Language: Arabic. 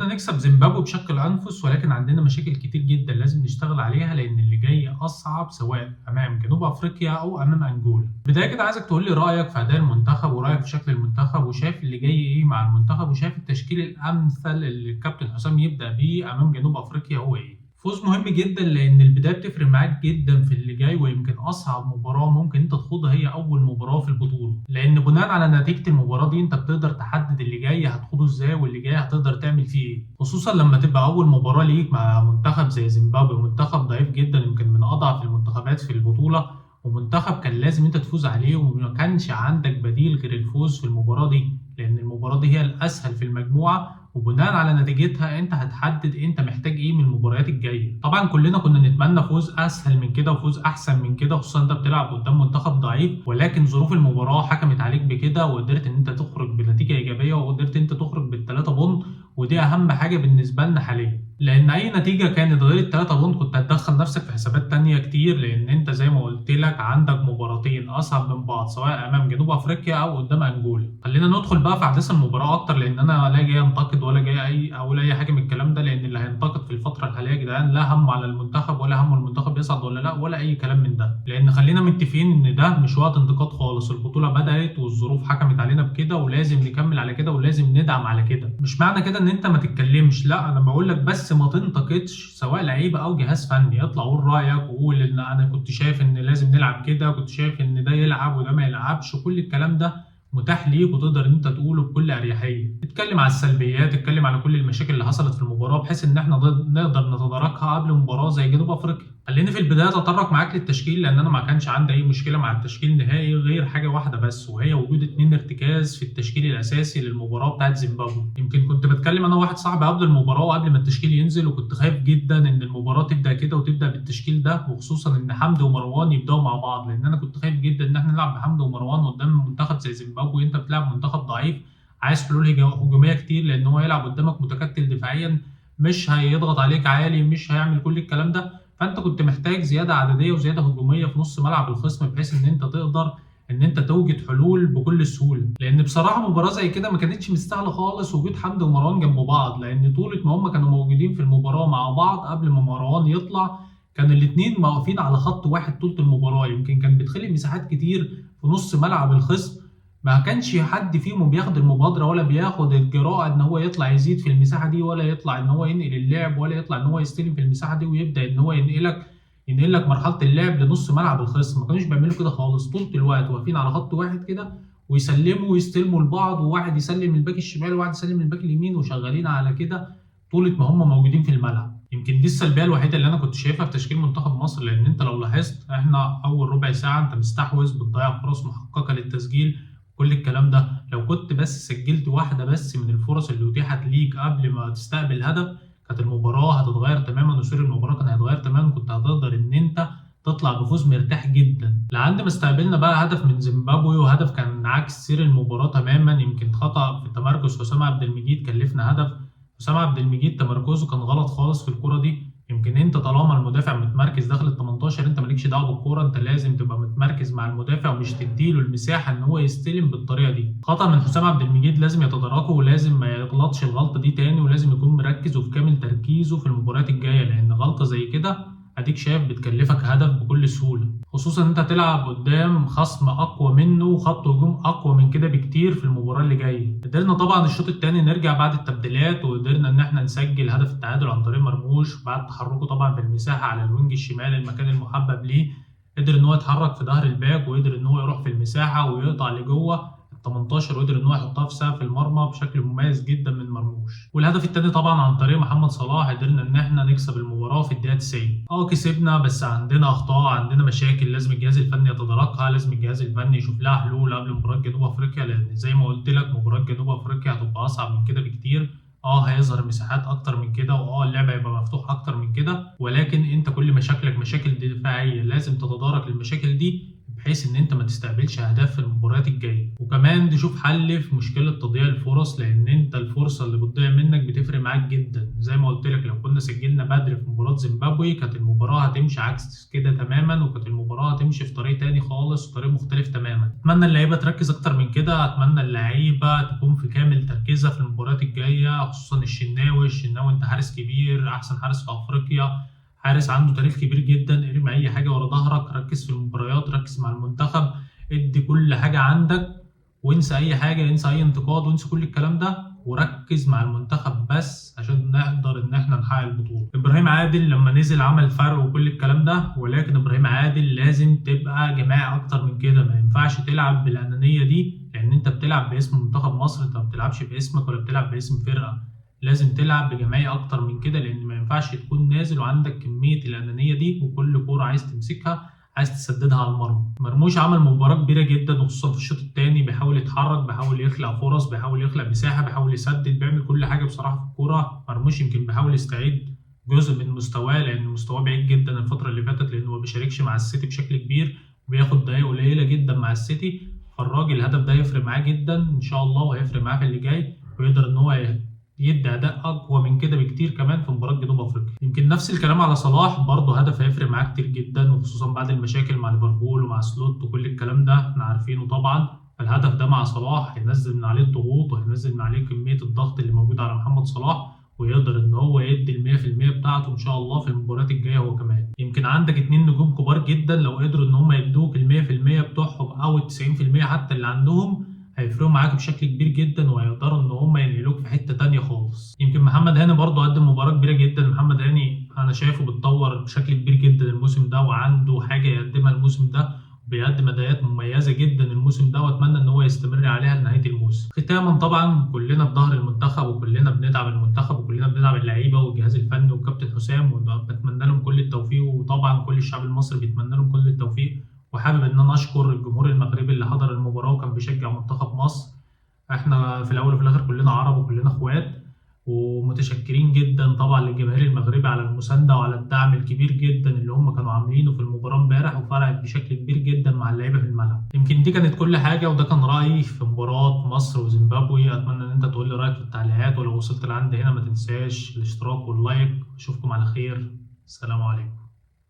قدرنا نكسب زيمبابوي بشكل أنفس، ولكن عندنا مشاكل كتير جدًا لازم نشتغل عليها، لأن اللي جاي أصعب سواء أمام جنوب أفريقيا أو أمام أنجولا. بداية كده عايزك تقول لي رأيك في أداء المنتخب ورأيك في شكل المنتخب، وشايف اللي جاي إيه مع المنتخب، وشايف التشكيل الأمثل اللي الكابتن حسام يبدأ بيه أمام جنوب أفريقيا هو إيه؟ فوز مهم جدًا لأن البداية بتفرق معاك جدًا في اللي جاي، ويمكن أصعب مباراة ممكن أنت تخوضها هي أول مباراة في البطولة، لأن بناءً على نتيجة المباراة دي أنت بتقدر تحدد اللي جاي هتخوضه إزاي، واللي جاي هتقدر تعمل فيه إيه، خصوصًا لما تبقى أول مباراة ليك مع منتخب زي زيمبابوي، منتخب ضعيف جدًا يمكن من أضعف المنتخبات في البطولة، ومنتخب كان لازم أنت تفوز عليه، وما كانش عندك بديل غير الفوز في المباراة دي، لأن المباراة دي هي الأسهل في المجموعة، وبناءً على نتيجتها أنت هتحدد أنت محتاج إيه من المباريات الجاية. طبعًا كلنا كنا نتمنى فوز أسهل من كده وفوز أحسن من كده، خصوصًا أنت بتلعب قدام منتخب ضعيف، ولكن ظروف المباراة حكمت عليك بكده، وقدرت إن أنت تخرج بنتيجة إيجابية، وقدرت إن أنت تخرج بال3 بونت، ودي أهم حاجة بالنسبة لنا حاليًا. لأن أي نتيجة كانت غير ال3 بونت كنت هتدخل نفسك في حسابات تانية كتير، لأن أنت زي ما قلت لك عندك مباراتين أصعب من بعض سواء أمام جنوب أفريقيا أو قدام أنجولا. خلينا ندخل بقى في أحداث المباراة أكتر، لأن أنا لا جاي أنتقد ولا جاي أقول أي حاجة من الكلام ده، لأن اللي هينتقد في الفترة الحالية يا جدعان لا همه على المنتخب ولا همه المنتخب يصعد ولا لا ولا أي كلام من ده، لأن خلينا متفقين إن ده مش وقت انتقاد خالص، البطولة بدأت والظروف حكمت علينا بكده ولازم نكمل على كده ولازم ندعم على كده. مش معنى كده إن أنت ما تتكلمش، لا أنا بقول لك بس ما تنتقدش سواء لعيبة أو جهاز فني، اطلع قول رأيك وقول إن أنا كنت شايف إن لازم نلعب كده، كنت شايف إن ده يلعب وده ما يلعبش، وكل الكلام ده متاح ليك وتقدر ان انت تقوله بكل اريحيه. اتكلم على السلبيات، اتكلم على كل المشاكل اللي حصلت في المباراه بحيث ان احنا نقدر نتداركها قبل مباراه زي جنوب افريقيا. خليني في البدايه اتطرق معاك للتشكيل، لان انا ما كانش عندي اي مشكله مع التشكيل نهائي غير حاجه واحده بس، وهي وجود 2 ارتكاز في التشكيل الاساسي للمباراه بتاعت زيمبابوي. يمكن كنت بتكلم انا وواحد صاحبي قبل المباراه وقبل ما التشكيل ينزل، وكنت خايف جدا ان المباراه تبدا كده وتبدا بالتشكيل ده، وخصوصا ان حمدي ومروان يبداوا مع بعض، لان انا كنت خايف جدا ان احنا نلعب بحمدي ومروان قدام منتخب زي زيمبابوي. انت بتلعب منتخب ضعيف عايز حلول هجوميه كتير، لان هو يلعب قدامك متكتل دفاعيا، مش هيضغط عليك عالي، مش هيعمل كل الكلام ده، فانت كنت محتاج زياده عدديه وزياده هجوميه في نص ملعب الخصم بحيث ان انت تقدر ان انت توجد حلول بكل سهوله. لان بصراحه مباراه زي كده ما كانتش مستاهله خالص وجود حمدي ومروان جنب بعض، لان طول ما هم كانوا موجودين في المباراه مع بعض قبل ما مروان يطلع كانوا الاثنين واقفين على خط واحد طول المباراه، يمكن كان بتخلق مساحات كتير في نص ملعب الخصم، ما كانش حد فيهم بياخد المبادرة ولا بياخد الجراءة إن هو يطلع يزيد في المساحة دي، ولا يطلع إن هو ينقل اللعب، ولا يطلع إن هو يستلم في المساحة دي ويبدأ إن هو ينقلك مرحلة اللعب لنص ملعب الخصم. ما كانوش بيعملوا كده خالص، طول الوقت واقفين على خط واحد كده ويسلموا ويستلموا لبعض، وواحد يسلم الباك الشمال وواحد يسلم الباك اليمين، وشغالين على كده طول ما هم موجودين في الملعب. يمكن دي السلبيه الوحيده اللي انا كنت شايفها في تشكيل منتخب مصر، لان انت لو لاحظت احنا اول ربع ساعه انت مستحوذ بتضيع فرص محققه للتسجيل، كل الكلام ده لو كنت بس سجلت واحده بس من الفرص اللي اتيحت ليك قبل ما تستقبل الهدف كانت المباراه هتتغير تماما، وسير المباراه كان هيتغير تماما، كنت هتقدر ان انت تطلع بفوز مرتاح جدا. لعند ما استقبلنا بقى هدف من زيمبابوي، وهدف كان عكس سير المباراه تماما، يمكن خطأ في تمركز حسام عبد المجيد كلفنا هدف. حسام عبد المجيد تمركزه كان غلط خالص في الكرة دي، يمكن انت طالما المدافع متمركز داخل ال 18 انت مالكش دعوه بالكوره، انت لازم تبقى متمركز مع المدافع ومش تديله المساحه ان هو يستلم بالطريقه دي. خطأ من حسام عبد المجيد لازم يتداركه، ولازم ما يغلطش الغلطه دي تاني، ولازم يكون مركز وفي كامل تركيزه في المباريات الجايه، لان غلطه زي كده اديك شايف بتكلفك هدف بكل سهوله، خصوصا ان انت هتلعب قدام خصم اقوى منه وخط هجوم اقوى من كده بكتير في المباراه اللي جايه. قدرنا طبعا الشوط الثاني نرجع بعد التبديلات، وقدرنا ان احنا نسجل هدف التعادل عن طريق مرموش بعد تحركه طبعا في المساحه على الوينج الشمال المكان المحبب ليه، قدر ان هو يتحرك في ظهر الباك وقدر ان هو يروح في المساحه ويقطع لجوه 18، وقدر ان هو يحطها في سقف المرمى بشكل مميز جدا من مرموش. والهدف الثاني طبعا عن طريق محمد صلاح قدرنا ان احنا نكسب المباراه في الدقيقه 90. كسبنا بس عندنا اخطاء، عندنا مشاكل لازم الجهاز الفني يتداركها، لازم الجهاز الفني يشوف لها حلول قبل مباراه جنوب افريقيا، لان زي ما قلت لك مباراه جنوب افريقيا هتبقى اصعب من كده بكتير. هيظهر مساحات اكتر من كده، اللعب هيبقى مفتوح اكتر من كده، ولكن انت كل مشاكلك مشاكل دفاعيه، لازم تتدارك المشاكل دي بحيث ان انت ما تستقبلش اهداف في المباريات الجايه. وكمان تشوف حل في مشكله تضييع الفرص، لان انت الفرصه اللي بتضيع منك بتفرق معاك جدا. زي ما قلت لك لو كنا سجلنا بدري في مباراه زيمبابوي كانت المباراه هتمشي عكس كده تماما، وكانت المباراه هتمشي في طريق تاني خالص وطريق مختلف تماما. اتمنى اللعيبه تركز اكتر من كده، اتمنى اللعيبه تكون في كامل تركيزها في المباريات الجايه، خصوصا الشناوي انت حارس كبير، احسن حارس في افريقيا، حارس عنده تاريخ كبير جدا. ارمي اي حاجه ورا ظهرك، ركز في المباريات، ركز مع المنتخب، ادي كل حاجه عندك، وانسى اي حاجه، انسى اي انتقاد، وانسى كل الكلام ده، وركز مع المنتخب بس عشان نقدر ان احنا نحقق البطوله. ابراهيم عادل لما نزل عمل فرق وكل الكلام ده، ولكن ابراهيم عادل لازم تبقى جماعي اكتر من كده. ما ينفعش تلعب بالانانيه دي، لان انت بتلعب باسم منتخب مصر، انت ما بتلعبش باسمك ولا بتلعب باسم فرقه. لازم تلعب بجماعي اكتر من كده، لان ما ينفعش تكون نازل وعندك كميه الانانيه دي، وكل كوره عايز تمسكها عايز تسددها على المرمى. مرموش عمل مباراه كبيره جدا، وخصوصا في الشوط الثاني بيحاول يتحرك، بيحاول يخلق فرص، بيحاول يخلق مساحه، بيحاول يسدد، بيعمل كل حاجه بصراحه في الكوره. مرموش يمكن بيحاول يستعيد جزء من مستواه، لان مستواه بعيد جدا الفتره اللي فاتت، لانه ما بيشاركش مع السيتي بشكل كبير وبياخد دقايق قليله جدا مع السيتي. فالراجل الهدف ده هيفرق معاه جدا ان شاء الله، وهيفرق معاه في اللي جاي، ويقدر ان هو يدي اداء اقوى من كده بكتير كمان في مباراه جنوب افريقيا. يمكن نفس الكلام على صلاح، برضه هدف هيفرق معاه كتير جدا، وخصوصا بعد المشاكل مع ليفربول ومع سلوت وكل الكلام ده احنا عارفينه طبعا. الهدف ده مع صلاح هينزل من عليه الضغوط، وهينزل من عليه كميه الضغط اللي موجود على محمد صلاح، ويقدر ان هو يدي ال 100% بتاعته ان شاء الله في المباريات الجايه هو كمان. يمكن عندك اتنين نجوم كبار جدا، لو قدروا ان هم يدوك ال 100% بتوعهم او ال 90% حتى اللي عندهم، هيفرقوا معاك بشكل كبير جدا، وهيقدروا ان هم ينقلوك في حته تانيه خالص. يمكن محمد هاني برضه قدم مباراه كبيره جدا. محمد هاني انا شايفه بيتطور بشكل كبير جدا الموسم ده، وعنده حاجه يقدمها الموسم ده، بيقدم اداءات مميزه جدا الموسم ده، واتمنى ان هو يستمر عليها لنهايه الموسم. ختاما طبعا كلنا في ظهر المنتخب، وكلنا بندعم المنتخب، وكلنا بندعم اللعيبه والجهاز الفني والكابتن حسام، وبتمنى لهم كل التوفيق، وطبعا كل الشعب المصري بيتمنى لهم كل التوفيق. وحابب ان انا اشكر الجمهور المغربي اللي حضر المباراه وكان بيشجع منتخب مصر. احنا في الاول وفي الاخر كلنا عرب وكلنا اخوات، ومتشكرين جدا طبعا للجماهير المغربي على المسانده وعلى الدعم الكبير جدا اللي هم كانوا عاملينه في المباراه امبارح، وفرقت بشكل كبير جدا مع اللعيبه في الملعب. يمكن دي كانت كل حاجه، وده كان رايي في مباراه مصر وزيمبابوي. اتمنى ان انت تقول لي رايك في التعليقات، ولو وصلت لعند هنا ما تنساش الاشتراك واللايك. اشوفكم على خير، السلام عليكم.